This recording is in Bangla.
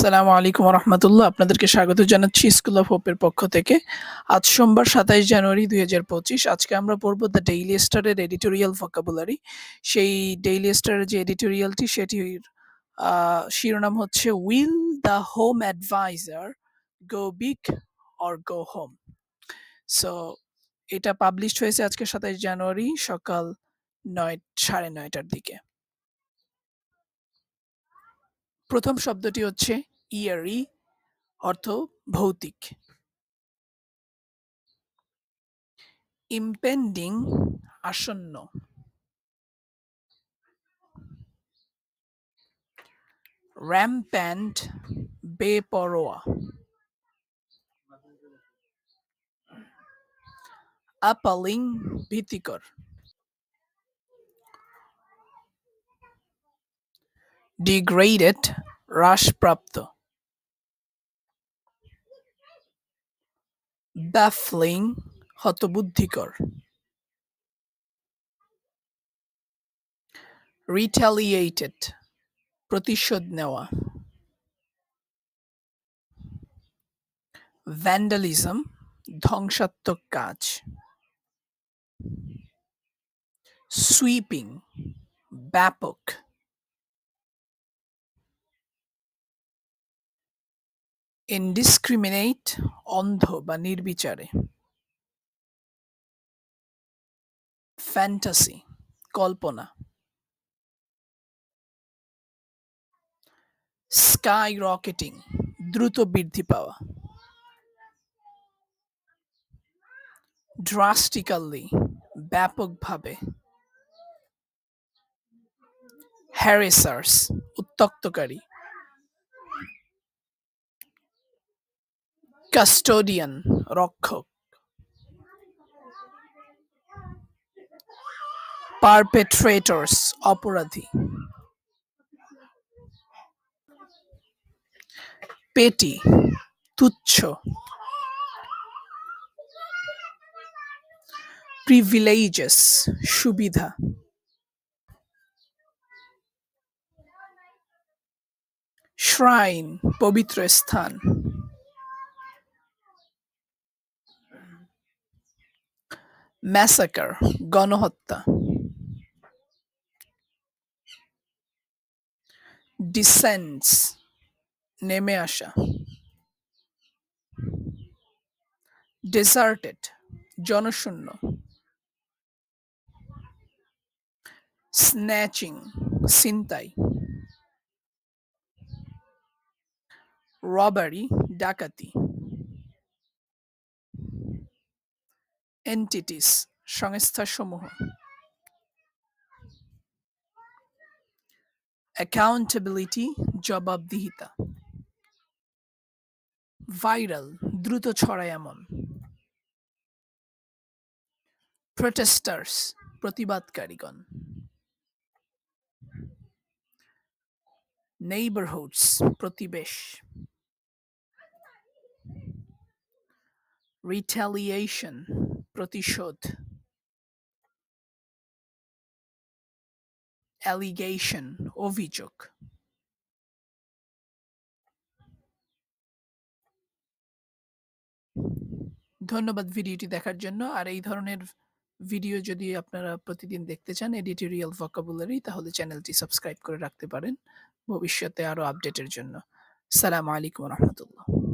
আসসালামু আলাইকুম রহমতুল্লাহ। আপনাদেরকে স্বাগত জানাচ্ছি স্কুল অফ হোপের পক্ষ থেকে। আজ সোমবার ২৭ জানুয়ারি ২০২৫। আজকে আমরা পড়ব দ্য ডেইলি স্টারের এডিটোরিয়াল ভোকাবুলারি। সেই ডেইলি স্টারের যে এডিটোরিয়ালটি সেটির শিরোনাম হচ্ছে will the home adviser go big or go home. So এটা পাবলিশড হয়েছে আজকে ২৭ জানুয়ারি সকাল ৯:৩০টার দিকে। প্রথম শব্দটি হচ্ছে ইয়ারি, অর্থ ভৌতিক। ইম্পেন্ডিং, আসন্ন। র্যাম্প্যান্ট, বেপরোয়া। অ্যাপালিং, ভীতিকর। ডিগ্রেডেড, হ্রাসপ্রাপ্ত। ব্যাফলিং, হতবুদ্ধিকর। রিটালিয়েটেড, প্রতিশোধ নেওয়া। ভ্যান্ডালিজম, ধ্বংসাত্মক কাজ। সুইপিং, ব্যাপক। ইনডিসক্রিমিনেট, অন্ধ বা নির্বিচারে। ফ্যান্টাসি, কল্পনা। স্কাই রকেটিং, দ্রুত বৃদ্ধি পাওয়া। ড্রাস্টিক্যালি, ব্যাপকভাবে। হ্যারেসার্স, উত্ত্যক্তকারী। কাস্টোডিয়ান, রক্ষক। পারপেট্রেটরস, অপরাধী। পেটি, তুচ্ছ। প্রিভিলেজেস, সুবিধা। শ্রাইন, পবিত্র স্থান। ম্যাসাকার, গণহত্যা। ডিসেন্টস, নেমে আসা। ডেসার্টেড, জনশূন্য। স্ন্যাচিং, ছিনতাই। রবারি, ডাকাতি। এন্টিটিস, সংস্থাসমূহ। অ্যাকাউন্টেবিলিটি, জবাবদিহিতা। ভাইরাল, দ্রুত ছড়ায় এমন। প্রোটেস্টার্স, প্রতিবাদকারীগণ। নেইবারহুডস, প্রতিবেশ। রিটালিয়েশন, প্রতিশোধ। অ্যালিগেশন, অভিযোগ। ধন্যবাদ ভিডিওটি দেখার জন্য। আর এই ধরনের ভিডিও যদি আপনারা প্রতিদিন দেখতে চান এডিটোরিয়াল ভোকাবুলারি, তাহলে চ্যানেলটি সাবস্ক্রাইব করে রাখতে পারেন ভবিষ্যতে আরো আপডেটের জন্য। সালামু আলাইকুম রহমতুল্লাহ।